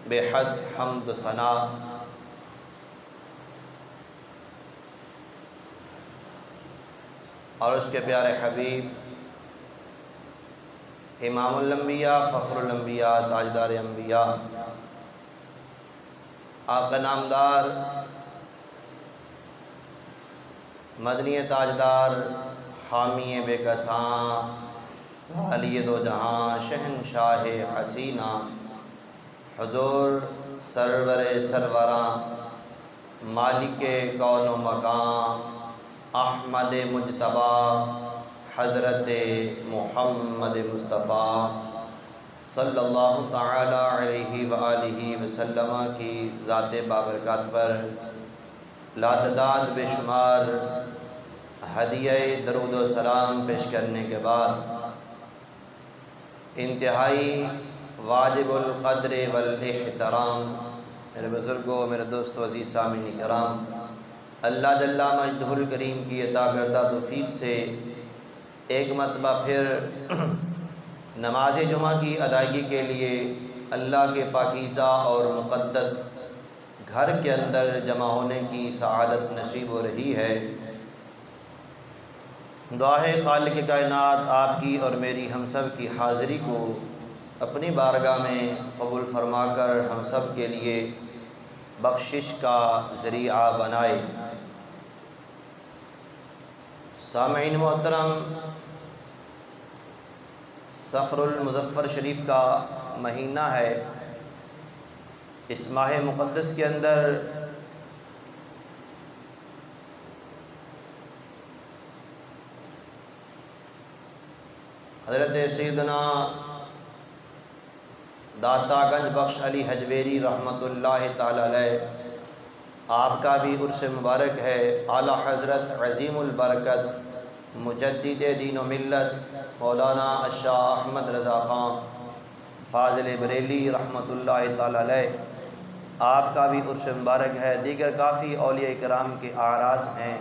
بے حد حمد و ثنا اور اس کے پیارے حبیب امام الانبیاء فخر الانبیاء تاجدار انبیاء آقا نامدار مدنی تاجدار حامی بے کساں والی دو جہاں شہنشاہ حسینہ حضور سرور سروراں مالک کون و مکان احمد مجتبی حضرت محمد مصطفیٰ صلی اللہ تعالی علیہ وآلہ وسلم کی ذات بابرکات پر لاتعداد بے شمار ہدیہ درود و سلام پیش کرنے کے بعد انتہائی واجب القدر والاحترام میرے بزرگوں، میرے دوستوں، عزیز سامعین کرام، اللہ جل مجدہ الکریم کی عطا کردہ توفیق سے ایک مرتبہ پھر نماز جمعہ کی ادائیگی کے لیے اللہ کے پاکیزہ اور مقدس گھر کے اندر جمع ہونے کی سعادت نصیب ہو رہی ہے۔ دعا ہے خالق کائنات آپ کی اور میری ہم سب کی حاضری کو اپنی بارگاہ میں قبول فرما کر ہم سب کے لیے بخشش کا ذریعہ بنائے۔ سامعین محترم، صفر المظفر شریف کا مہینہ ہے۔ اس ماہ مقدس کے اندر حضرت سیدنا داتا گنج بخش علی حجویری رحمۃ اللہ تعالی علیہ آپ کا بھی عرس مبارک ہے۔ اعلیٰ حضرت عظیم البرکت مجدد دین و ملت مولانا الشاہ احمد رضا خان فاضل بریلی رحمۃ اللہ تعالی علیہ آپ کا بھی عرس مبارک ہے۔ دیگر کافی اولیاء کرام کے اعراس ہیں۔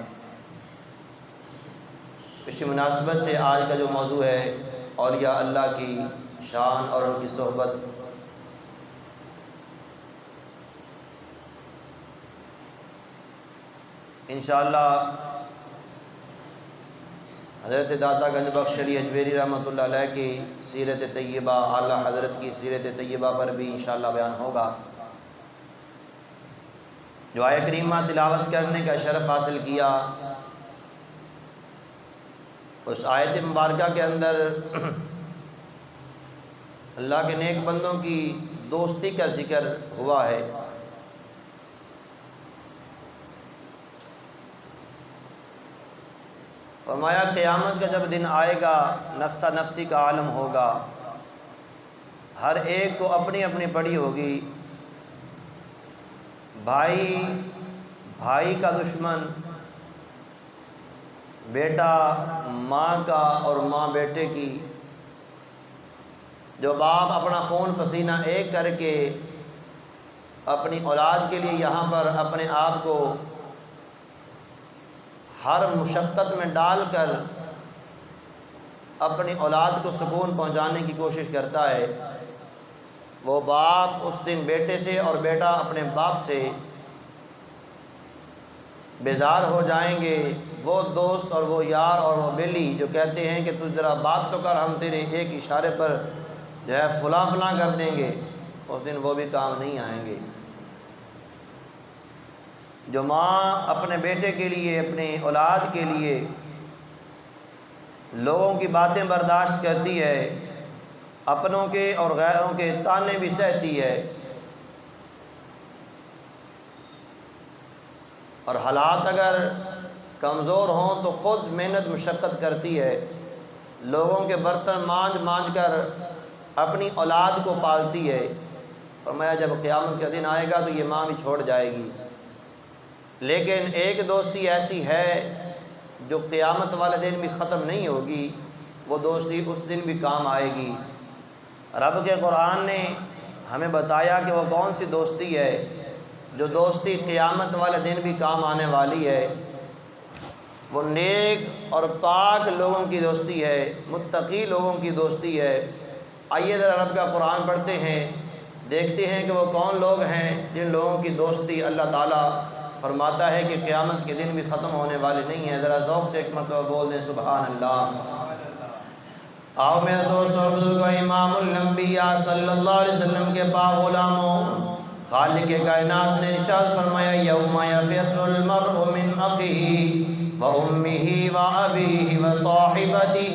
اسی مناسبت سے آج کا جو موضوع ہے اولیاء اللہ کی شان اور ان کی صحبت، انشاءاللہ حضرت داتا گنج بخش علی حجویری رحمۃ اللہ علیہ کی سیرت طیبہ، اعلیٰ حضرت کی سیرت طیبہ پر بھی انشاءاللہ بیان ہوگا۔ جو آیہ کریمہ تلاوت کرنے کا شرف حاصل کیا، اس آیت مبارکہ کے اندر اللہ کے نیک بندوں کی دوستی کا ذکر ہوا ہے۔ فرمایا قیامت کا جب دن آئے گا نفسا نفسی کا عالم ہوگا، ہر ایک کو اپنی اپنی پڑی ہوگی۔ بھائی بھائی کا دشمن، بیٹا ماں کا اور ماں بیٹے کی، جو باپ اپنا خون پسینہ ایک کر کے اپنی اولاد کے لیے یہاں پر اپنے آپ کو ہر مشقت میں ڈال کر اپنی اولاد کو سکون پہنچانے کی کوشش کرتا ہے، وہ باپ اس دن بیٹے سے اور بیٹا اپنے باپ سے بیزار ہو جائیں گے۔ وہ دوست اور وہ یار اور وہ بیلی جو کہتے ہیں کہ تو ذرا بات تو کر، ہم تیرے ایک اشارے پر جو ہے فلاں فلاں کر دیں گے، اس دن وہ بھی کام نہیں آئیں گے۔ جو ماں اپنے بیٹے کے لیے، اپنے اولاد کے لیے لوگوں کی باتیں برداشت کرتی ہے، اپنوں کے اور غیروں کے طعنے بھی سہتی ہے، اور حالات اگر کمزور ہوں تو خود محنت مشقت کرتی ہے، لوگوں کے برتن مانج مانج کر اپنی اولاد کو پالتی ہے۔ فرمایا جب قیامت کا دن آئے گا تو یہ ماں بھی چھوڑ جائے گی، لیکن ایک دوستی ایسی ہے جو قیامت والے دن بھی ختم نہیں ہوگی، وہ دوستی اس دن بھی کام آئے گی۔ رب کے قرآن نے ہمیں بتایا کہ وہ کون سی دوستی ہے جو دوستی قیامت والے دن بھی کام آنے والی ہے۔ وہ نیک اور پاک لوگوں کی دوستی ہے، متقی لوگوں کی دوستی ہے۔ آئیے ذرا رب کا قرآن پڑھتے ہیں، دیکھتے ہیں کہ وہ کون لوگ ہیں جن لوگوں کی دوستی اللہ تعالیٰ فرماتا ہے کہ قیامت کے دن بھی ختم ہونے والے نہیں ہیں۔ ذرا ذوق سے ایک مرتبہ بول دیں سبحان اللہ۔ آؤ میرے دوست اور بزرگوں، امام الانبیاء صلی اللہ علیہ وسلم کے پاک غلاموں، خالق کائنات نے ارشاد فرمایا یوم یفر المرء من اخیہ و امہ و ابیہ و صاحبتہ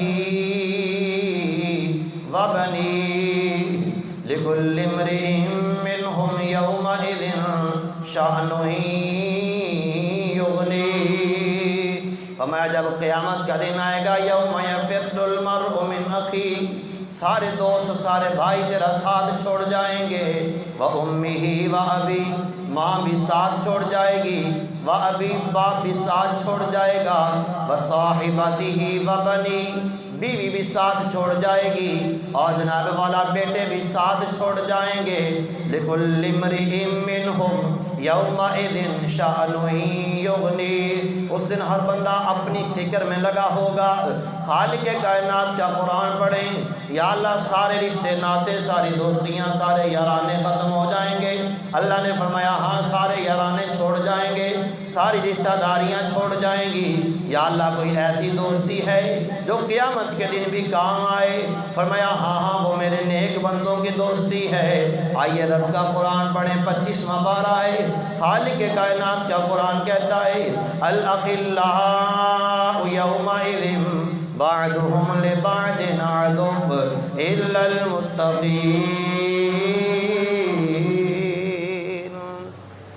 و بنیہ لکل امرئ منہم یومئذ شأن یغنیہ۔ فرمایا جب قیامت کا دن آئے گا یوم یفر المرء من اخیہ، سارے دوست سارے بھائی تیرا ساتھ چھوڑ جائیں گے، وَأُمِّهِ وَأَبِي، ماں بھی ساتھ چھوڑ جائے گی، وَأَبِي، باپ بھی ساتھ چھوڑ جائے گا، وَصَاحِبَتِهِ وَبَنِي، بیوی بھی ساتھ چھوڑ جائے گی، اور جناب والا بیٹے بھی ساتھ چھوڑ جائیں گے، لِكُلِّ امْرِئٍ مِّنْهُمْ يَوْمَئِذٍ شَأْنٌ يُغْنِيهِ۔ اس دن ہر بندہ اپنی فکر میں لگا ہوگا۔ خالق کائنات کا قرآن پڑھیں، یا اللہ سارے رشتے ناتے، ساری دوستیاں، سارے یارانے ختم ہو جائیں گے۔ اللہ نے فرمایا ہاں سارے یارانے چھوڑ جائیں گے، ساری رشتہ داریاں چھوڑ جائیں گی۔ یا اللہ کوئی ایسی دوستی ہے جو قیامت کے دن بھی کام آئے؟ فرمایا ہاں ہاں وہ میرے نیک بندوں کی دوستی ہے۔ آئیے رب کا قرآن پڑھیں، 25واں پارہ ہے۔ خالق کائنات کا قرآن کہتا ہے الاخلاء یومئذ بعضهم لبعض عدو الا المتقین۔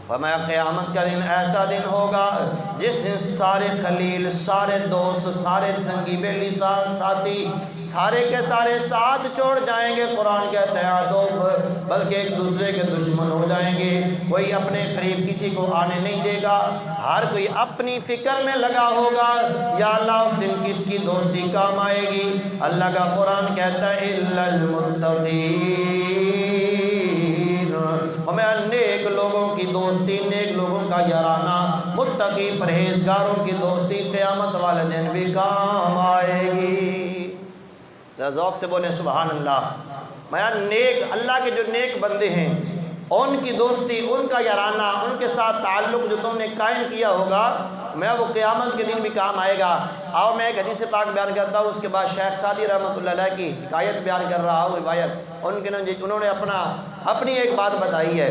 فرمایا قیامت کا دن ایسا دن ہوگا جس دن سارے خلیل، سارے دوست، سارے سنگی بیلی ساتھی، سارے کے سارے ساتھ چھوڑ جائیں گے۔ قرآن کہتا ہے عدو، بلکہ ایک دوسرے کے دشمن ہو جائیں گے۔ کوئی اپنے قریب کسی کو آنے نہیں دے گا، ہر کوئی اپنی فکر میں لگا ہوگا یا اللہ اس دن کس کی دوستی کام آئے گی؟ اللہ کا قرآن کہتا ہے الا المتقین۔ ہمیں نیک لوگوں کی دوستی، نیک لوگوں کا یارانہ، متقی پرہیزگاروں کی دوستی قیامت والے دن بھی کام آئے گی۔ ذوق سے بولیں سبحان اللہ۔ میں نیک اللہ کے جو نیک بندے ہیں ان کی دوستی، ان کا یارانہ، ان کے ساتھ تعلق جو تم نے قائم کیا ہوگا، میں وہ قیامت کے دن بھی کام آئے گا۔ آؤ میں ایک حدیث پاک بیان کرتا ہوں، اس کے بعد شیخ سعدی رحمۃ اللہ علیہ کی حکایت بیان کر رہا ہوں، روایت انہوں نے اپنی ایک بات بتائی ہے۔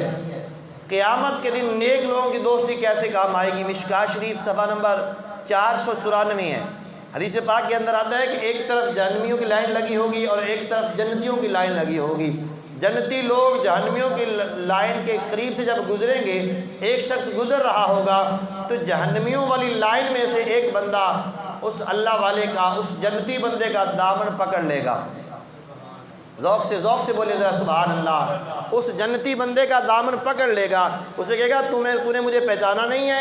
قیامت کے دن نیک لوگوں کی دوستی کیسے کام آئے گی؟ مشکاۃ شریف صفحہ نمبر 494 ہے۔ حدیث پاک کے اندر آتا ہے کہ ایک طرف جہنمیوں کی لائن لگی ہوگی اور ایک طرف جنتیوں کی لائن لگی ہوگی۔ جنتی لوگ جہنمیوں کی لائن کے قریب سے جب گزریں گے، ایک شخص گزر رہا ہوگا تو جہنمیوں والی لائن میں سے ایک بندہ اس اللہ والے کا، اس جنتی بندے کا دامن پکڑ لے گا۔ ذوق سے بولے ذرا سبحان اللہ۔ اس جنتی بندے کا دامن پکڑ لے گا، اسے کہے گا تو نے مجھے پہچانا نہیں ہے؟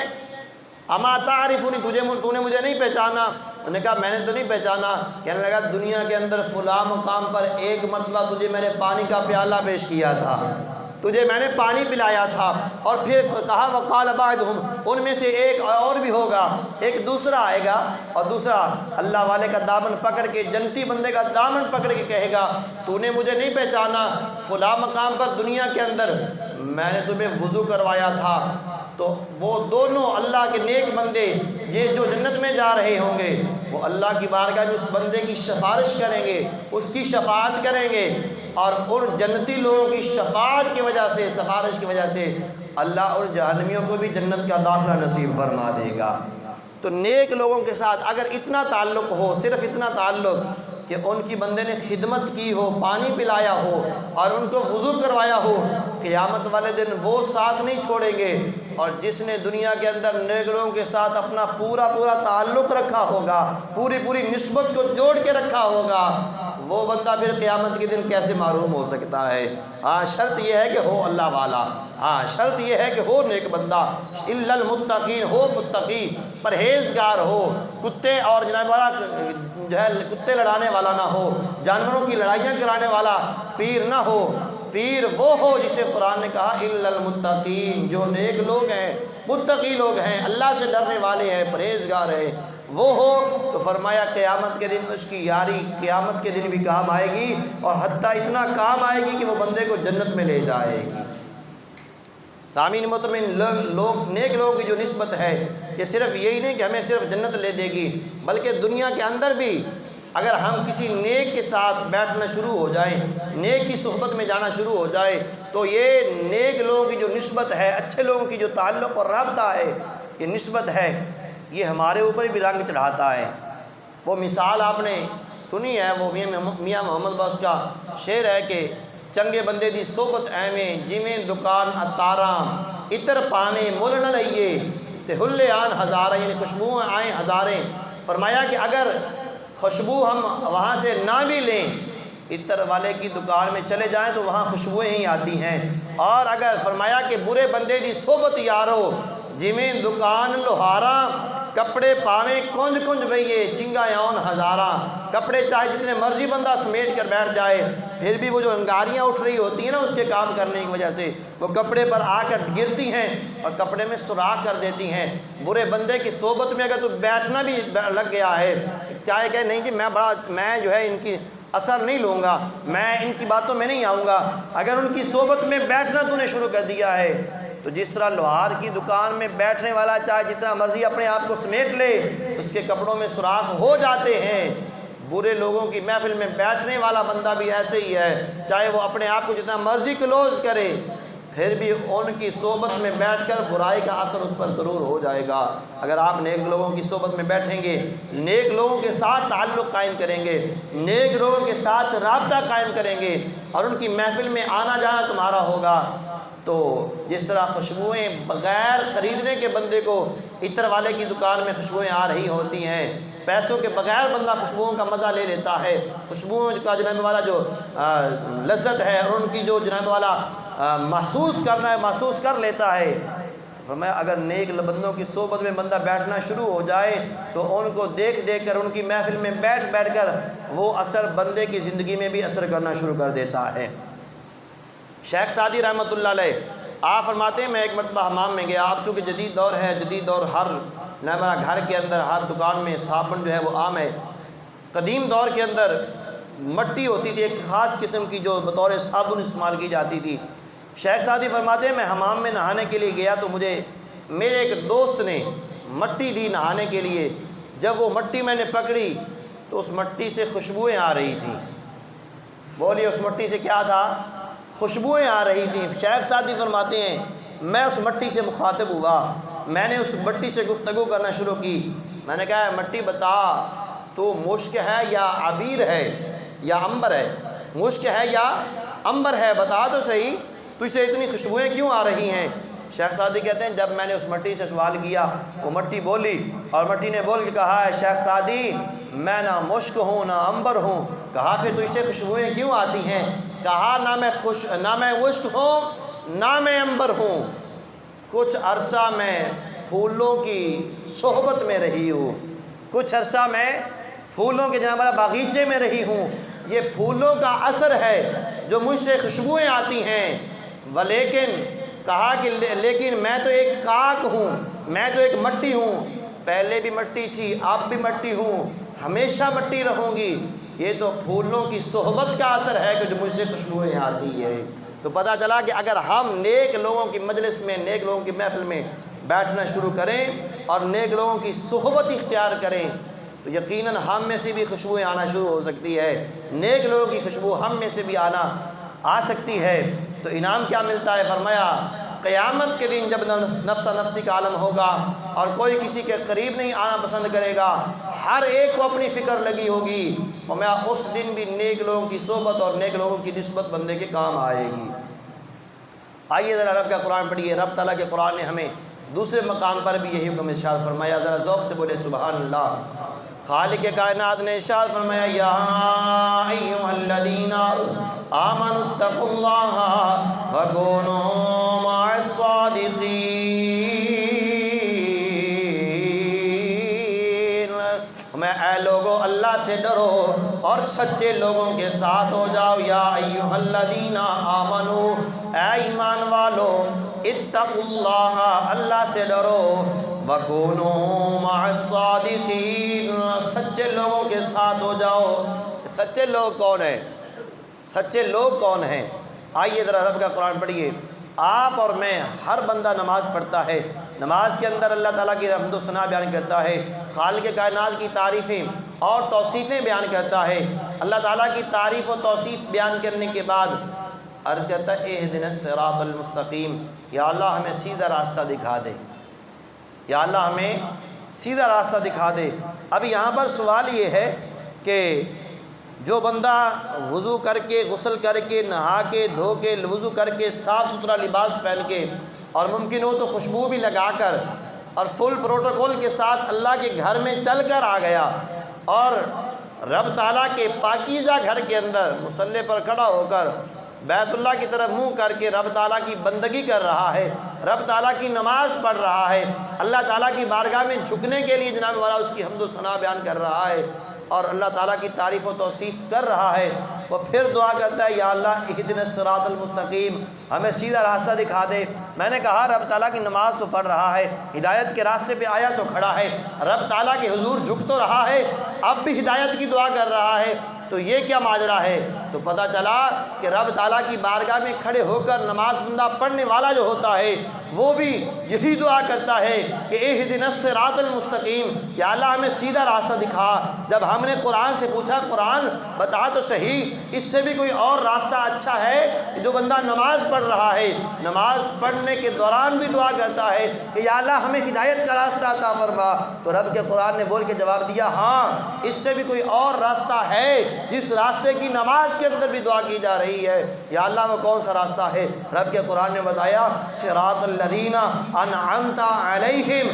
اما تعرفنی، تو نے مجھے نہیں پہچانا؟ انہوں نے کہا میں نے تو نہیں پہچانا۔ کہنے لگا دنیا کے اندر فلاں مقام پر ایک مرتبہ تجھے میں نے پانی کا پیالہ پیش کیا تھا، تجھے میں نے پانی پلایا تھا، اور پھر کہا وقال بعضهم، ان میں سے ایک اور بھی ہوگا، ایک دوسرا آئے گا اور دوسرا اللہ والے کا دامن پکڑ کے، جنتی بندے کا دامن پکڑ کے کہے گا تو نے مجھے نہیں پہچانا؟ فلاں مقام پر دنیا کے اندر میں نے تمہیں وضو کروایا تھا۔ تو وہ دونوں اللہ کے نیک بندے جو جنت میں جا رہے ہوں گے، وہ اللہ کی بارگاہ میں اس بندے کی سفارش کریں گے، اس کی شفاعت کریں گے، اور ان جنتی لوگوں کی شفاعت کی وجہ سے، سفارش کی وجہ سے اللہ اور جہنمیوں کو بھی جنت کا داخلہ نصیب فرما دے گا۔ تو نیک لوگوں کے ساتھ اگر اتنا تعلق ہو، صرف اتنا تعلق کہ ان کی بندے نے خدمت کی ہو، پانی پلایا ہو اور ان کو وضو کروایا ہو، قیامت والے دن وہ ساتھ نہیں چھوڑیں گے۔ اور جس نے دنیا کے اندر نیک لوگوں کے ساتھ اپنا پورا تعلق رکھا ہوگا، پوری نسبت کو جوڑ کے رکھا ہوگا، وہ بندہ پھر قیامت کے دن کیسے محروم ہو سکتا ہے؟ ہاں شرط یہ ہے کہ ہو اللہ والا، ہاں شرط یہ ہے کہ ہو نیک بندہ، الا المتقین، ہو متقی، پرہیزگار ہو، کتے اور جناب والا جو ہے کتے لڑانے والا نہ ہو، جانوروں کی لڑائیاں کرانے والا پیر نہ ہو، پیر وہ ہو جسے قرآن نے کہا الا المتقین، جو نیک لوگ ہیں، متقی لوگ ہیں، اللہ سے ڈرنے والے ہیں، پرہیزگار ہیں، وہ ہو۔ تو فرمایا قیامت کے دن اس کی یاری قیامت کے دن بھی کام آئے گی، اور حتیٰ اتنا کام آئے گی کہ وہ بندے کو جنت میں لے جائے گی۔ سامعین محترمین، لوگ نیک لوگوں کی جو نسبت ہے یہ صرف یہی نہیں کہ ہمیں صرف جنت لے دے گی، بلکہ دنیا کے اندر بھی اگر ہم کسی نیک کے ساتھ بیٹھنا شروع ہو جائیں، نیک کی صحبت میں جانا شروع ہو جائے، تو یہ نیک لوگوں کی جو نسبت ہے، اچھے لوگوں کی جو تعلق اور رابطہ ہے، یہ نسبت ہے، یہ ہمارے اوپر بھی رنگ چڑھاتا ہے۔ وہ مثال آپ نے سنی ہے، وہ میاں محمد باس کا شعر ہے کہ چنگے بندے دی صحبت ایویں جویں دکان اتاراں، عطر پاویں مل نہ لئیے تے ہلے آن ہزارہ، یعنی خوشبو آئیں ہزاریں۔ فرمایا کہ اگر خوشبو ہم وہاں سے نہ بھی لیں، عطر والے کی دکان میں چلے جائیں تو وہاں خوشبوئیں ہی آتی ہیں، اور اگر فرمایا کہ برے بندے دی صحبت یارو جویں دکان لوہاراں، کپڑے پاویں کنج کنج بھئیے چنگا یون ہزاراں، کپڑے چاہے جتنے مرضی بندہ سمیٹ کر بیٹھ جائے، پھر بھی وہ جو انگاریاں اٹھ رہی ہوتی ہیں نا اس کے کام کرنے کی وجہ سے، وہ کپڑے پر آ کر گرتی ہیں اور کپڑے میں سوراخ کر دیتی ہیں۔ برے بندے کی صحبت میں اگر تو بیٹھنا بھی لگ گیا ہے، چاہے کہ نہیں جی میں جو ہے ان کی اثر نہیں لوں گا، میں ان کی باتوں میں نہیں آؤں گا، اگر ان کی صحبت میں بیٹھنا تو نے شروع کر دیا ہے، تو جس طرح لوہار کی دکان میں بیٹھنے والا چاہے جتنا مرضی اپنے آپ کو سمیٹ لے، اس کے کپڑوں میں سوراخ ہو جاتے ہیں، برے لوگوں کی محفل میں بیٹھنے والا بندہ بھی ایسے ہی ہے، چاہے وہ اپنے آپ کو جتنا مرضی کلوز کرے، پھر بھی ان کی صحبت میں بیٹھ کر برائی کا اثر اس پر ضرور ہو جائے گا۔ اگر آپ نیک لوگوں کی صحبت میں بیٹھیں گے، نیک لوگوں کے ساتھ تعلق قائم کریں گے، نیک لوگوں کے ساتھ رابطہ قائم کریں گے، اور ان کی محفل میں آنا جانا تمہارا ہوگا، تو جس طرح خوشبوئیں بغیر خریدنے کے بندے کو عطر والے کی دکان میں خوشبوئیں آ رہی ہوتی ہیں، پیسوں کے بغیر بندہ خوشبوؤں کا مزہ لے لیتا ہے، خوشبوؤں کا جناب والا جو لذت ہے اور ان کی جو جناب والا محسوس کرنا ہے محسوس کر لیتا ہے۔ تو فرمایا اگر نیک بندوں کی صحبت میں بندہ بیٹھنا شروع ہو جائے تو ان کو دیکھ دیکھ کر ان کی محفل میں بیٹھ کر وہ اثر بندے کی زندگی میں بھی اثر کرنا شروع کر دیتا ہے۔ شیخ سعدی رحمۃ اللہ علیہ آپ فرماتے ہیں میں ایک مرتبہ حمام میں گیا، اب چونکہ جدید دور ہے، جدید دور ہر نیا گھر کے اندر ہر دکان میں صابن جو ہے وہ عام ہے، قدیم دور کے اندر مٹی ہوتی تھی ایک خاص قسم کی جو بطور صابن استعمال کی جاتی تھی۔ شیخ سعدی فرماتے ہیں میں حمام میں نہانے کے لیے گیا تو مجھے میرے ایک دوست نے مٹی دی نہانے کے لیے، جب وہ مٹی میں نے پکڑی تو اس مٹی سے خوشبوئیں آ رہی تھیں۔ بولیے اس مٹی سے کیا تھا؟ خوشبوئیں آ رہی تھیں۔ شیخ سعدی فرماتے ہیں میں اس مٹی سے مخاطب ہوا، میں نے اس مٹی سے گفتگو کرنا شروع کی، میں نے کہا مٹی بتا تو مشک ہے یا عبیر ہے یا عنبر ہے، مشک ہے یا عنبر ہے، بتا تو صحیح، تجھ سے اتنی خوشبوئیں کیوں آ رہی ہیں؟ شیخ سعدی کہتے ہیں جب میں نے اس مٹی سے سوال کیا وہ مٹی بولی، اور مٹی نے بول کے کہا ہے شیخ سعدی میں نہ مشک ہوں نہ عنبر ہوں۔ کہا پھر تجھ سے خوشبوئیں کیوں آتی ہیں؟ کہا نہ میں مشک ہوں نہ میں عنبر ہوں، کچھ عرصہ میں پھولوں کی صحبت میں رہی ہوں، کچھ عرصہ میں پھولوں کے جناب والا باغیچے میں رہی ہوں، یہ پھولوں کا اثر ہے جو مجھ سے خوشبوئیں آتی ہیں، ولیکن کہا کہ لیکن میں تو ایک خاک ہوں، میں تو ایک مٹی ہوں، پہلے بھی مٹی تھی اب بھی مٹی ہوں، ہمیشہ مٹی رہوں گی، یہ تو پھولوں کی صحبت کا اثر ہے کہ جو مجھ سے خوشبوئیں آتی ہے۔ تو پتہ چلا کہ اگر ہم نیک لوگوں کی مجلس میں نیک لوگوں کی محفل میں بیٹھنا شروع کریں اور نیک لوگوں کی صحبت اختیار کریں تو یقیناً ہم میں سے بھی خوشبوئیں آنا شروع ہو سکتی ہے، نیک لوگوں کی خوشبو ہم میں سے بھی آ سکتی ہے۔ تو انعام کیا ملتا ہے؟ فرمایا قیامت کے دن جب نفسا نفسی کا عالم ہوگا اور کوئی کسی کے قریب نہیں آنا پسند کرے گا، ہر ایک کو اپنی فکر لگی ہوگی، اور میں اس دن بھی نیک لوگوں کی صحبت اور نیک لوگوں کی نسبت بندے کے کام آئے گی۔ آئیے ذرا رب کا قرآن پڑھیے، رب تعالیٰ کے قرآن نے ہمیں دوسرے مقام پر بھی یہی حکم ارشاد فرمایا، ذرا ذوق سے بولے سبحان اللہ۔ خالق کائنات نے ارشاد فرمایا یا ایھا الذین آمنوا اتقوا اللہ وکونوا مع الصادقین، میں اے لوگو اللہ سے ڈرو اور سچے لوگوں کے ساتھ ہو جاؤ۔ یا ایھا الذین آمنو، اے ایمان والو، اتقوا اللہ، اللہ سے ڈرو، وکونوا مع الصادقین، سچے لوگوں کے ساتھ ہو جاؤ۔ سچے لوگ کون ہیں؟ سچے لوگ کون ہیں؟ آئیے ذرا رب کا قرآن پڑھیے۔ آپ اور میں، ہر بندہ نماز پڑھتا ہے، نماز کے اندر اللہ تعالیٰ کی حمد و ثنا بیان کرتا ہے، خالق کائنات کی تعریفیں اور توصیفیں بیان کرتا ہے۔ اللہ تعالیٰ کی تعریف و توصیف بیان کرنے کے بعد عرض کرتا ہے اہدنا الصراط المستقیم، یا اللہ ہمیں سیدھا راستہ دکھا دے، یا اللہ ہمیں سیدھا راستہ دکھا دے۔ اب یہاں پر سوال یہ ہے کہ جو بندہ وضو کر کے، غسل کر کے، نہا کے، دھو کے، وضو کر کے، صاف ستھرا لباس پہن کے، اور ممکن ہو تو خوشبو بھی لگا کر اور فل پروٹوکول کے ساتھ اللہ کے گھر میں چل کر آ گیا، اور رب تعالیٰ کے پاکیزہ گھر کے اندر مصلی پر کھڑا ہو کر بیت اللہ کی طرف منہ کر کے رب تعالیٰ کی بندگی کر رہا ہے، رب تعالیٰ کی نماز پڑھ رہا ہے، اللہ تعالیٰ کی بارگاہ میں جھکنے کے لیے جناب والا اس کی حمد و ثنا بیان کر رہا ہے، اور اللہ تعالیٰ کی تعریف و توصیف کر رہا ہے، وہ پھر دعا کرتا ہے یا اللہ اہدنا الصراط المستقیم، ہمیں سیدھا راستہ دکھا دے۔ میں نے کہا رب تعالیٰ کی نماز تو پڑھ رہا ہے، ہدایت کے راستے پہ آیا تو کھڑا ہے، رب تعالیٰ کے حضور جھک تو رہا ہے، اب بھی ہدایت کی دعا کر رہا ہے، تو یہ کیا ماجرا ہے؟ تو پتہ چلا کہ رب تعالیٰ کی بارگاہ میں کھڑے ہو کر نماز بندہ پڑھنے والا جو ہوتا ہے وہ بھی یہی دعا کرتا ہے کہ اہدنا الصراط المستقیم، یا اللہ ہمیں سیدھا راستہ دکھا۔ جب ہم نے قرآن سے پوچھا قرآن بتا تو صحیح، اس سے بھی کوئی اور راستہ اچھا ہے کہ جو بندہ نماز پڑھ رہا ہے، نماز پڑھنے کے دوران بھی دعا کرتا ہے کہ یا اللہ ہمیں ہدایت کا راستہ عطا فرما، تو رب کے قرآن نے بول کے جواب دیا ہاں اس سے بھی کوئی اور راستہ ہے جس راستے کی نماز کے اندر بھی دعا کی جا رہی ہے۔ یا اللہ وہ کون سا راستہ ہے؟ رب کے قرآن نے بتایا صراط الذین انعمت علیہم،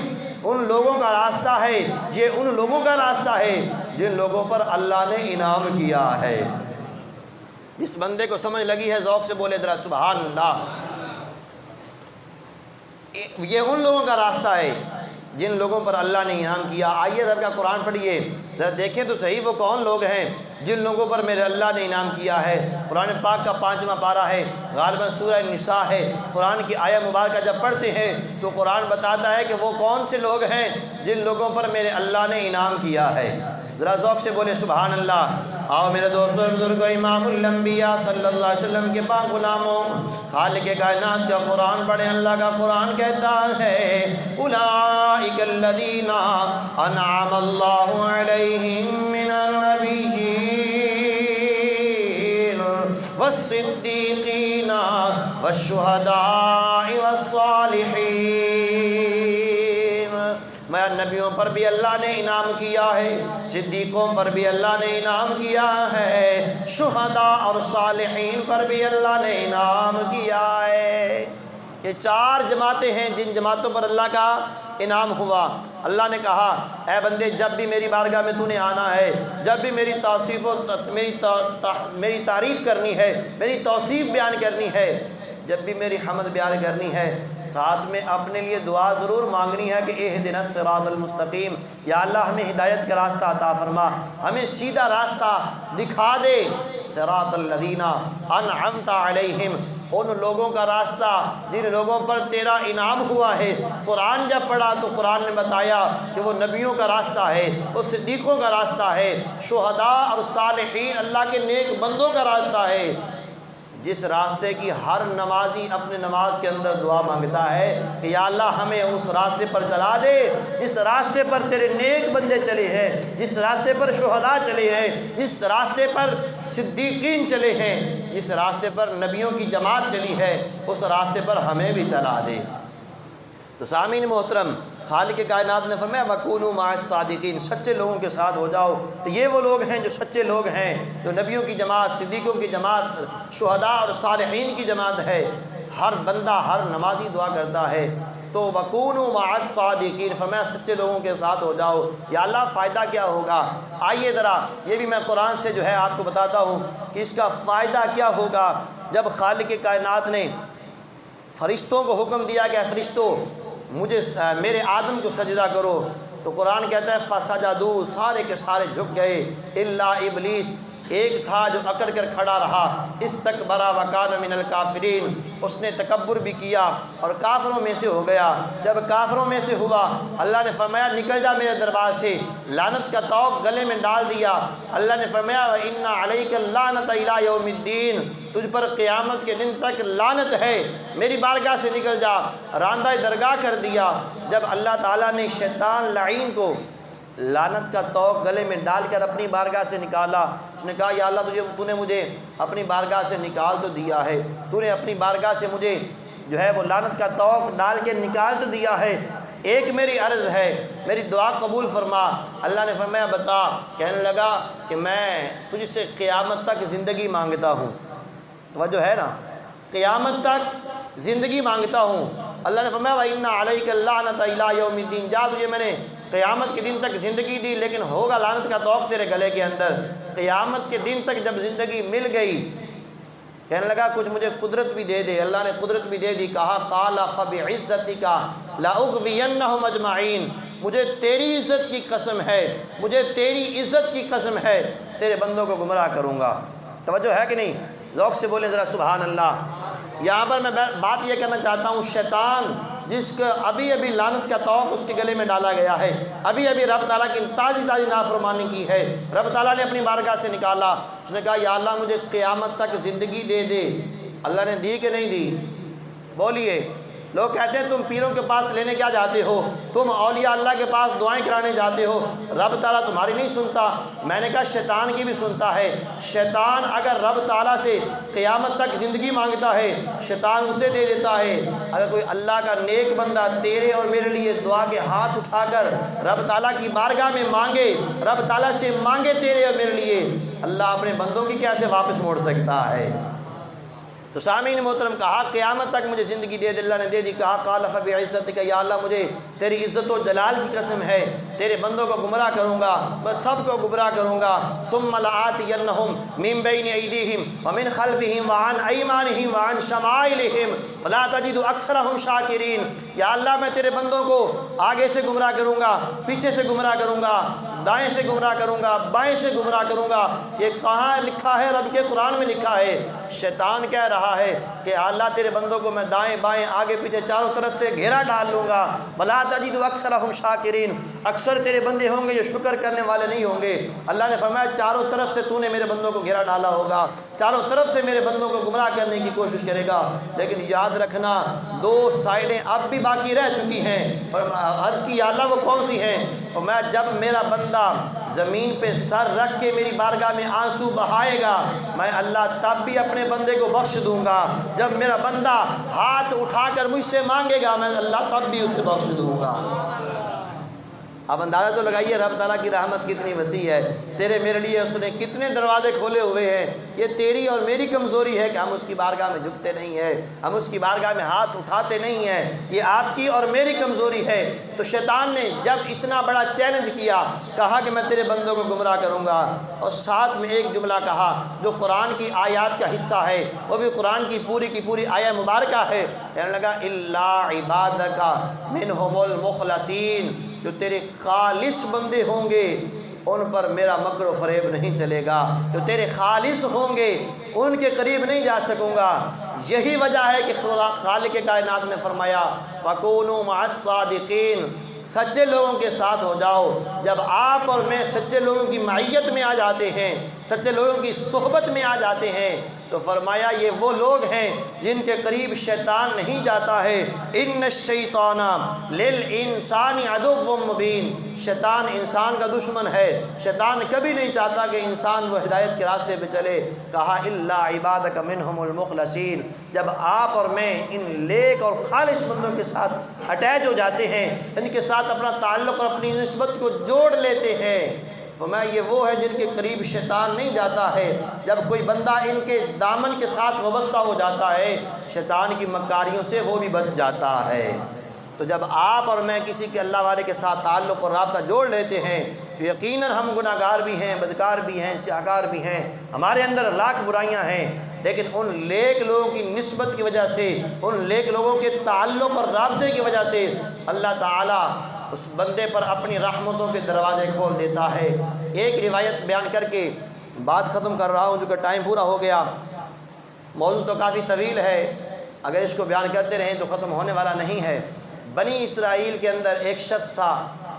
ان لوگوں کا راستہ ہے، یہ ان لوگوں کا راستہ ہے جن لوگوں پر اللہ نے انعام کیا ہے۔ جس بندے کو سمجھ لگی ہے ذوق سے بولے ذرا سبحان اللہ۔ یہ ان لوگوں کا راستہ ہے جن لوگوں پر اللہ نے انعام کیا۔ آئیے رب کا قرآن پڑھیے، ذرا دیکھیں تو صحیح وہ کون لوگ ہیں جن لوگوں پر میرے اللہ نے انعام کیا ہے۔ قرآن پاک کا 5واں پارہ ہے، غالباً سورہ نساء ہے۔ قرآن کی آیہ مبارکہ جب پڑھتے ہیں تو قرآن بتاتا ہے کہ وہ کون سے لوگ ہیں جن لوگوں پر میرے اللہ نے انعام کیا ہے۔ ذرا ذوق سے بولے سبحان اللہ۔ آؤ میرے دوستو بزرگو، امام الانبیاء صلی اللہ علیہ وسلم کے پاک غلاموں، خالق کائنات کا قرآن پڑھیں۔ اللہ کا قرآن کہتا ہے اولئک الذین انعم اللہ علیہم من النبیین والصدیقین والشہداء والصالحین۔ میں نبیوں پر بھی اللہ نے انعام کیا ہے، صدیقوں پر بھی اللہ نے انعام کیا ہے، شہداء اور صالحین پر بھی اللہ نے انعام کیا ہے۔ یہ 4 جماعتیں ہیں جن جماعتوں پر اللہ کا انعام ہوا۔ اللہ نے کہا اے بندے جب بھی میری بارگاہ میں تو نے آنا ہے، جب بھی میری توصیف و میری تعریف کرنی ہے، میری توصیف بیان کرنی ہے، جب بھی میری حمد بیان کرنی ہے، ساتھ میں اپنے لیے دعا ضرور مانگنی ہے کہ اہدنا الصراط المستقیم، یا اللہ ہمیں ہدایت کا راستہ عطا فرما، ہمیں سیدھا راستہ دکھا دے۔ صراط الذین انعمت علیہم، ان لوگوں کا راستہ جن لوگوں پر تیرا انعام ہوا ہے۔ قرآن جب پڑھا تو قرآن نے بتایا کہ وہ نبیوں کا راستہ ہے، وہ صدیقوں کا راستہ ہے، شہداء اور صالحین اللہ کے نیک بندوں کا راستہ ہے، جس راستے کی ہر نمازی اپنے نماز کے اندر دعا مانگتا ہے کہ یا اللہ ہمیں اس راستے پر چلا دے جس راستے پر تیرے نیک بندے چلے ہیں، جس راستے پر شہداء چلے ہیں، جس راستے پر صدیقین چلے ہیں، جس راستے پر نبیوں کی جماعت چلی ہے، اس راستے پر ہمیں بھی چلا دے۔ تو سامعین محترم، خالق کائنات نے فرمایا وَكُونُوا مَعَ الصَّادِقِينَ، سچے لوگوں کے ساتھ ہو جاؤ۔ تو یہ وہ لوگ ہیں جو سچے لوگ ہیں، جو نبیوں کی جماعت، صدیقوں کی جماعت، شہداء اور صالحین کی جماعت ہے۔ ہر بندہ، ہر نمازی دعا کرتا ہے تو وَكُونُوا مَعَ الصَّادِقِينَ، فرمایا سچے لوگوں کے ساتھ ہو جاؤ۔ یا اللہ فائدہ کیا ہوگا؟ آئیے ذرا یہ بھی میں قرآن سے جو ہے آپ کو بتاتا ہوں کہ اس کا فائدہ کیا ہوگا۔ جب خالق کائنات نے فرشتوں کو حکم دیا کہ فرشتوں مجھے میرے آدم کو سجدہ کرو، تو قرآن کہتا ہے فسجدوا، سارے کے سارے جھک گئے، الا ابلیس، ایک تھا جو اکڑ کر کھڑا رہا، استکبر وکان من الکافرین، اس نے تکبر بھی کیا اور کافروں میں سے ہو گیا۔ جب کافروں میں سے ہوا، اللہ نے فرمایا نکل جا میرے دربار سے، لعنت کا طوق گلے میں ڈال دیا۔ اللہ نے فرمایا وَإِنَّ عَلَيْكَ اللَّعْنَةَ إِلَىٰ يَوْمِ الدِّينِ، تجھ پر قیامت کے دن تک لعنت ہے، میری بارگاہ سے نکل جا، راندہ درگاہ کر دیا۔ جب اللہ تعالیٰ نے شیطان لعین کو لعنت کا طوق گلے میں ڈال کر اپنی بارگاہ سے نکالا، اس نے کہا یا اللہ تو نے مجھے اپنی بارگاہ سے نکال تو دیا ہے، تو نے اپنی بارگاہ سے مجھے جو ہے وہ لعنت کا طوق ڈال کے نکال تو دیا ہے، ایک میری عرض ہے، میری دعا قبول فرما۔ اللہ نے فرمایا بتا، کہنے لگا کہ میں تجھ سے قیامت تک زندگی مانگتا ہوں، توجہ ہے نا، قیامت تک زندگی مانگتا ہوں۔ اللہ نے فرمایا وَإِنَّ عَلَيْكَ اللَّعْنَةَ إِلَىٰ يَوْمِ الدِّينِ، جا تجھے میں نے قیامت کے دن تک زندگی دی، لیکن ہوگا لعنت کا طوق تیرے گلے کے اندر۔ قیامت کے دن تک جب زندگی مل گئی، کہنے لگا کچھ مجھے قدرت بھی دے دے، اللہ نے قدرت بھی دے دی، کہا قَالَ فَبِعِزَّتِكَ لَأُغْوِيَنَّهُمْ أَجْمَعِينَ، مجھے تیری عزت کی قسم ہے، مجھے تیری عزت کی قسم ہے، تیرے بندوں کو گمراہ کروں گا۔ توجہ ہے کہ نہیں؟ ذوق سے بولیں ذرا سبحان اللہ۔ یہاں پر میں بات یہ کرنا چاہتا ہوں، شیطان جس کا ابھی ابھی لعنت کا طوق اس کے گلے میں ڈالا گیا ہے، ابھی ابھی رب تعالیٰ کی تازی نافرمانی کی ہے، رب تعالیٰ نے اپنی بارگاہ سے نکالا، اس نے کہا یا اللہ مجھے قیامت تک زندگی دے دے۔ اللہ نے دی کہ نہیں دی؟ بولیے۔ لوگ کہتے ہیں تم پیروں کے پاس لینے کیا جاتے ہو، تم اولیاء اللہ کے پاس دعائیں کرانے جاتے ہو، رب تعالیٰ تمہاری نہیں سنتا۔ میں نے کہا شیطان کی بھی سنتا ہے۔ شیطان اگر رب تعالیٰ سے قیامت تک زندگی مانگتا ہے، شیطان اسے دے دیتا ہے۔ اگر کوئی اللہ کا نیک بندہ تیرے اور میرے لیے دعا کے ہاتھ اٹھا کر رب تعالیٰ کی بارگاہ میں مانگے، رب تعالیٰ سے مانگے تیرے اور میرے لیے، اللہ اپنے بندوں کی کیسے واپس موڑ سکتا ہے؟ تو سامعین محترم، کہا قیامت تک مجھے زندگی دے دے، اللہ نے دے دی۔ کہا قال فبعزتک، یا اللہ مجھے تیری عزت و جلال کی قسم ہے، تیرے بندوں کو گمراہ کروں گا، میں سب کو گمراہ کروں گا۔ ثم لآتینہم من بین ایدیہم ومن خلفہم وعن ایمانہم وعن شمائلہم ولا تجد اکثرہم شاکرین۔ یا اللہ میں تیرے بندوں کو آگے سے گمراہ کروں گا، پیچھے سے گمراہ کروں گا، دائیں سے گمراہ کروں گا، بائیں سے گمراہ کروں گا۔ یہ کہاں لکھا ہے؟ رب کے قرآن میں لکھا ہے۔ شیطان کہہ رہا ہے کہ اللہ تیرے بندوں کو میں دائیں بائیں آگے پیچھے چاروں طرف سے گھیرا ڈال لوں گا۔ وَلَا تَجِدُ أَكْثَرَهُمْ شَاكِرِينَ، اکثر تیرے بندے ہوں گے جو شکر کرنے والے نہیں ہوں گے۔ اللہ نے فرمایا چاروں طرف سے تو نے میرے بندوں کو گھیرا ڈالا ہوگا، چاروں طرف سے میرے بندوں کو گمراہ کرنے کی کوشش کرے گا، لیکن یاد رکھنا دو سائڈیں اب بھی باقی رہ چکی ہیں۔ عرض کی یا اللہ وہ کون سی ہیں؟ فرمایا جب میرا بندہ زمین پہ سر رکھ کے میری بارگاہ میں آنسو بہائے گا، میں اللہ تب بھی اپنے بندے کو بخش دوں گا۔ جب میرا بندہ ہاتھ اٹھا کر مجھ سے مانگے گا، میں اللہ تب بھی اسے بخش دوں گا۔ اب اندازہ تو لگائیے رب تعالیٰ کی رحمت کتنی وسیع ہے، تیرے میرے لیے اس نے کتنے دروازے کھولے ہوئے ہیں۔ یہ تیری اور میری کمزوری ہے کہ ہم اس کی بارگاہ میں جھکتے نہیں ہیں، ہم اس کی بارگاہ میں ہاتھ اٹھاتے نہیں ہیں، یہ آپ کی اور میری کمزوری ہے۔ تو شیطان نے جب اتنا بڑا چیلنج کیا، کہا کہ میں تیرے بندوں کو گمراہ کروں گا، اور ساتھ میں ایک جملہ کہا جو قرآن کی آیات کا حصہ ہے، وہ بھی قرآن کی پوری آیہ مبارکہ ہے۔ کہنے لگا الا عبادک منہم المخلصین، جو تیرے خالص بندے ہوں گے ان پر میرا مکر و فریب نہیں چلے گا، جو تیرے خالص ہوں گے ان کے قریب نہیں جا سکوں گا۔ یہی وجہ ہے کہ خالق کائنات نے فرمایا وَكُونُوا مَعَ الصَّادِقِينَ، سچے لوگوں کے ساتھ ہو جاؤ۔ جب آپ اور میں سچے لوگوں کی معیت میں آ جاتے ہیں، سچے لوگوں کی صحبت میں آ جاتے ہیں، تو فرمایا یہ وہ لوگ ہیں جن کے قریب شیطان نہیں جاتا ہے۔ ان الشیطان للانسان عدو مبین، شیطان انسان کا دشمن ہے، شیطان کبھی نہیں چاہتا کہ انسان وہ ہدایت کے راستے پہ چلے۔ کہا الا عبادک منہم المخلصین، جب آپ اور میں ان نیک اور خالص بندوں کے ساتھ اٹیچ ہو جاتے ہیں، ان کے ساتھ اپنا تعلق اور اپنی نسبت کو جوڑ لیتے ہیں، فرمایا یہ وہ ہے جن کے قریب شیطان نہیں جاتا ہے۔ جب کوئی بندہ ان کے دامن کے ساتھ وابستہ ہو جاتا ہے، شیطان کی مکاریوں سے وہ بھی بچ جاتا ہے۔ تو جب آپ اور میں کسی کے اللہ والے کے ساتھ تعلق اور رابطہ جوڑ لیتے ہیں تو یقیناً ہم گناہ گار بھی ہیں، بدکار بھی ہیں، سیاہکار بھی ہیں، ہمارے اندر لاکھ برائیاں ہیں، لیکن ان نیک لوگوں کی نسبت کی وجہ سے، ان نیک لوگوں کے تعلق اور رابطے کی وجہ سے اللہ تعالیٰ اس بندے پر اپنی رحمتوں کے دروازے کھول دیتا ہے۔ ایک روایت بیان کر کے بات ختم کر رہا ہوں چونکہ ٹائم پورا ہو گیا، موضوع تو کافی طویل ہے، اگر اس کو بیان کرتے رہیں تو ختم ہونے والا نہیں ہے۔ بنی اسرائیل کے اندر ایک شخص تھا،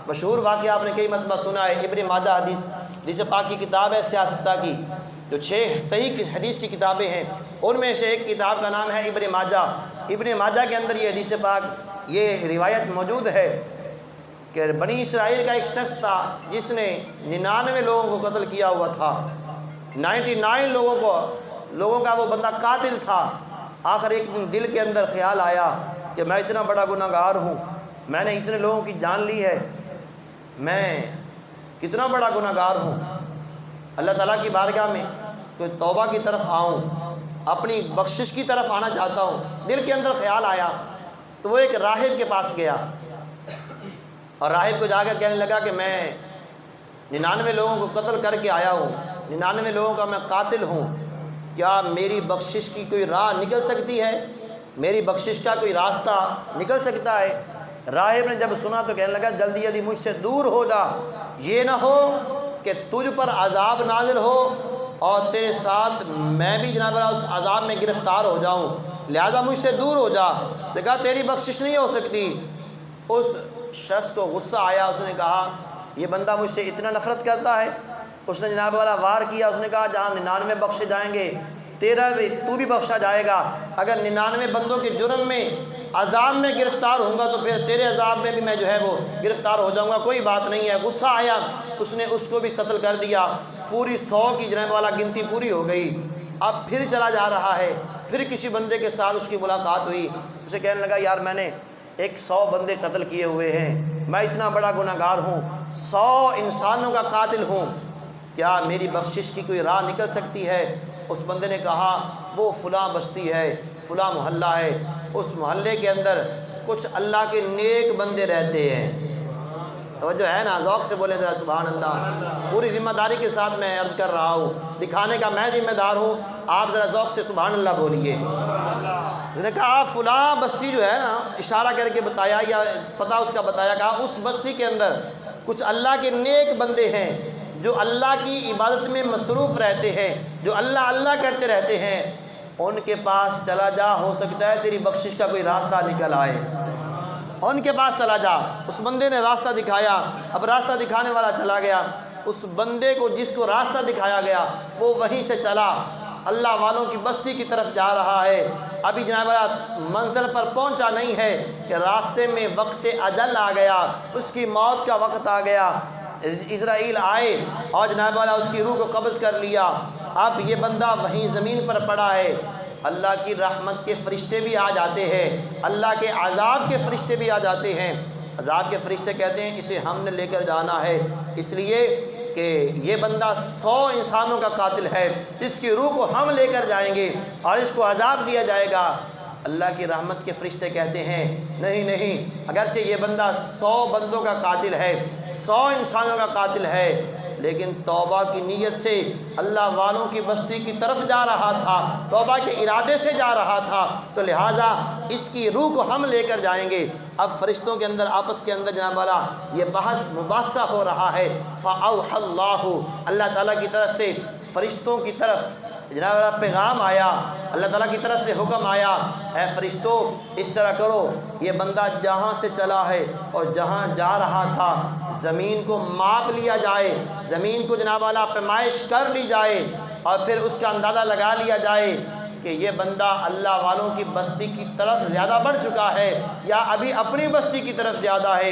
مشہور واقعہ آپ نے کئی مرتبہ سنا ہے، ابن ماجہ حدیث پاک کی کتاب ہے سیاستہ کی، جو 6 صحیح حدیث کی کتابیں ہیں ان میں سے ایک کتاب کا نام ہے ابن ماجہ۔ ابن ماجہ کے اندر یہ حدیث پاک، یہ روایت موجود ہے کہ بنی اسرائیل کا ایک شخص تھا جس نے 99 لوگوں کو قتل کیا ہوا تھا، 99 لوگوں کا وہ بندہ قاتل تھا۔ آخر ایک دن دل کے اندر خیال آیا کہ میں اتنا بڑا گناہ گار ہوں، میں نے اتنے لوگوں کی جان لی ہے، میں کتنا بڑا گناہ گار ہوں، اللہ تعالیٰ کی بارگاہ میں کوئی توبہ کی طرف آؤں، اپنی بخشش کی طرف آنا چاہتا ہوں۔ دل کے اندر خیال آیا تو وہ ایک راہب کے پاس گیا اور راہب کو جا کر کہنے لگا کہ میں 99 لوگوں کو قتل کر کے آیا ہوں، 99 لوگوں کا میں قاتل ہوں، کیا میری بخشش کی کوئی راہ نکل سکتی ہے، میری بخشش کا کوئی راستہ نکل سکتا ہے؟ راہب نے جب سنا تو کہنے لگا جلدی جلدی مجھ سے دور ہو جا، یہ نہ ہو کہ تجھ پر عذاب نازل ہو اور تیرے ساتھ میں بھی جناب اس عذاب میں گرفتار ہو جاؤں، لہذا مجھ سے دور ہو جا۔ تو کہا تیری بخشش نہیں ہو سکتی۔ اس شخص کو غصہ آیا، اس نے کہا یہ بندہ مجھ سے اتنا نفرت کرتا ہے۔ اس نے جناب والا وار کیا، اس نے کہا جہاں 99 بخشے جائیں گے تو بھی بخشا جائے گا، اگر 99 بندوں کے جرم میں عذاب میں گرفتار ہوں گا تو پھر تیرے عذاب میں بھی میں جو ہے وہ گرفتار ہو جاؤں گا، کوئی بات نہیں ہے۔ غصہ آیا، اس نے اس کو بھی قتل کر دیا، پوری 100 کی جناب والا گنتی پوری ہو گئی۔ اب پھر چلا جا رہا ہے، پھر کسی بندے کے ساتھ اس کی ملاقات ہوئی، اسے کہنے لگا یار میں نے 100 بندے قتل کیے ہوئے ہیں، میں اتنا بڑا گناہ گار ہوں، 100 انسانوں کا قاتل ہوں، کیا میری بخشش کی کوئی راہ نکل سکتی ہے؟ اس بندے نے کہا وہ فلاں بستی ہے، فلاں محلہ ہے، اس محلے کے اندر کچھ اللہ کے نیک بندے رہتے ہیں۔ توجہ ہے نا، ذوق سے بولے ذرا سبحان اللہ۔ پوری ذمہ داری کے ساتھ میں عرض کر رہا ہوں، دکھانے کا میں ذمہ دار ہوں، آپ ذرا ذوق سے سبحان اللہ بولیے۔ اس نے کہا فلاں بستی جو ہے نا، اشارہ کر کے بتایا یا پتہ اس کا بتایا، کہا اس بستی کے اندر کچھ اللہ کے نیک بندے ہیں جو اللہ کی عبادت میں مصروف رہتے ہیں، جو اللہ اللہ کرتے رہتے ہیں، ان کے پاس چلا جا، ہو سکتا ہے تیری بخشش کا کوئی راستہ نکل آئے، ان کے پاس چلا جا۔ اس بندے نے راستہ دکھایا، اب راستہ دکھانے والا چلا گیا، اس بندے کو جس کو راستہ دکھایا گیا وہ وہیں سے چلا، اللہ والوں کی بستی کی طرف جا رہا ہے۔ ابھی جناب والا منزل پر پہنچا نہیں ہے کہ راستے میں وقت اجل آ گیا، اس کی موت کا وقت آ گیا، اسرائیل آئے اور جناب والا اس کی روح کو قبض کر لیا۔ اب یہ بندہ وہیں زمین پر پڑا ہے، اللہ کی رحمت کے فرشتے بھی آ جاتے ہیں، اللہ کے عذاب کے فرشتے بھی آ جاتے ہیں۔ عذاب کے فرشتے کہتے ہیں اسے ہم نے لے کر جانا ہے، اس لیے کہ یہ بندہ 100 انسانوں کا قاتل ہے، اس کی روح کو ہم لے کر جائیں گے اور اس کو عذاب دیا جائے گا۔ اللہ کی رحمت کے فرشتے کہتے ہیں نہیں نہیں، اگرچہ یہ بندہ 100 بندوں کا قاتل ہے، 100 انسانوں کا قاتل ہے، لیکن توبہ کی نیت سے اللہ والوں کی بستی کی طرف جا رہا تھا، توبہ کے ارادے سے جا رہا تھا، تو لہٰذا اس کی روح کو ہم لے کر جائیں گے۔ اب فرشتوں کے اندر آپس کے اندر جناب والا یہ بحث مباحثہ ہو رہا ہے۔ فَأَوْحَى اللَّهُ، اللہ تعالیٰ کی طرف سے فرشتوں کی طرف جناب والا پیغام آیا، اللہ تعالیٰ کی طرف سے حکم آیا، اے فرشتوں اس طرح کرو، یہ بندہ جہاں سے چلا ہے اور جہاں جا رہا تھا زمین کو ماپ لیا جائے، زمین کو جناب والا پیمائش کر لی جائے اور پھر اس کا اندازہ لگا لیا جائے کہ یہ بندہ اللہ والوں کی بستی کی طرف زیادہ بڑھ چکا ہے یا ابھی اپنی بستی کی طرف زیادہ ہے۔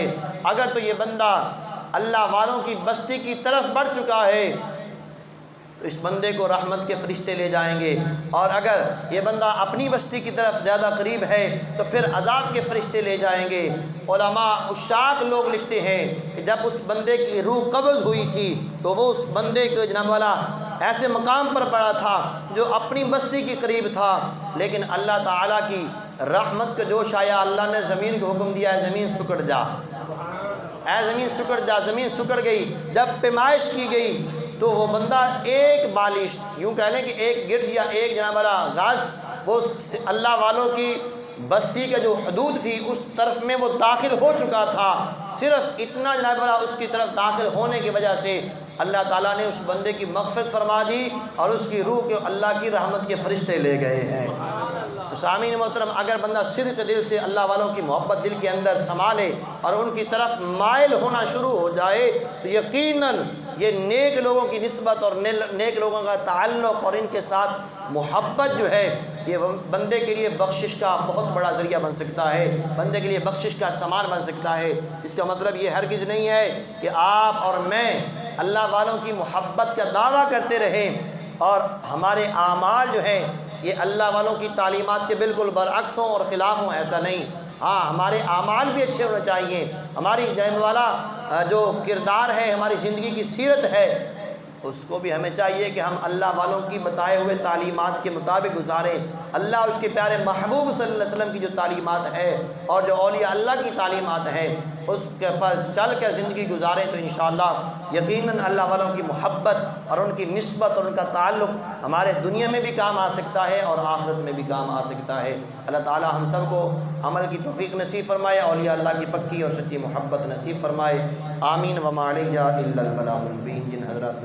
اگر تو یہ بندہ اللہ والوں کی بستی کی طرف بڑھ چکا ہے تو اس بندے کو رحمت کے فرشتے لے جائیں گے، اور اگر یہ بندہ اپنی بستی کی طرف زیادہ قریب ہے تو پھر عذاب کے فرشتے لے جائیں گے۔ علماء عشاق لوگ لکھتے ہیں کہ جب اس بندے کی روح قبض ہوئی تھی تو وہ اس بندے کے جناب والا ایسے مقام پر پڑا تھا جو اپنی بستی کے قریب تھا، لیکن اللہ تعالیٰ کی رحمت کا جوش آیا، اللہ نے زمین کو حکم دیا ہے زمین سکڑ جا، اے زمین سکڑ جا، زمین سکڑ گئی۔ جب پیمائش کی گئی تو وہ بندہ ایک بالشت، یوں کہہ لیں کہ ایک گٹھ یا ایک جناب والا غاز، وہ اللہ والوں کی بستی کا جو حدود تھی اس طرف میں وہ داخل ہو چکا تھا، صرف اتنا جناب والا اس کی طرف داخل ہونے کی وجہ سے اللہ تعالیٰ نے اس بندے کی مغفرت فرما دی اور اس کی روح کو اللہ کی رحمت کے فرشتے لے گئے ہیں۔ تو سامعین محترم، اگر بندہ صدق دل سے اللہ والوں کی محبت دل کے اندر سنبھالے اور ان کی طرف مائل ہونا شروع ہو جائے تو یقیناً یہ نیک لوگوں کی نسبت اور نیک لوگوں کا تعلق اور ان کے ساتھ محبت جو ہے یہ بندے کے لیے بخشش کا بہت بڑا ذریعہ بن سکتا ہے، بندے کے لیے بخشش کا سامان بن سکتا ہے۔ اس کا مطلب یہ ہرگز نہیں ہے کہ آپ اور میں اللہ والوں کی محبت کا دعویٰ کرتے رہیں اور ہمارے اعمال جو ہیں یہ اللہ والوں کی تعلیمات کے بالکل برعکس ہوں اور خلاف ہوں، ایسا نہیں۔ ہاں، ہمارے اعمال بھی اچھے ہونے چاہیے، ہماری جاننے والا جو کردار ہے، ہماری زندگی کی سیرت ہے، اس کو بھی ہمیں چاہیے کہ ہم اللہ والوں کی بتائے ہوئے تعلیمات کے مطابق گزاریں۔ اللہ اس کے پیارے محبوب صلی اللہ علیہ وسلم کی جو تعلیمات ہے اور جو اولیاء اللہ کی تعلیمات ہیں اس کے پر چل کر زندگی گزاریں تو انشاءاللہ یقیناً اللہ والوں کی محبت اور ان کی نسبت اور ان کا تعلق ہمارے دنیا میں بھی کام آ سکتا ہے اور آخرت میں بھی کام آ سکتا ہے۔ اللہ تعالی ہم سب کو عمل کی توفیق نصیب فرمائے، اولیاء اللہ کی پکی اور سچی محبت نصیب فرمائے۔ آمین۔ وما علینا الا البلاغ المبین۔ جن حضرات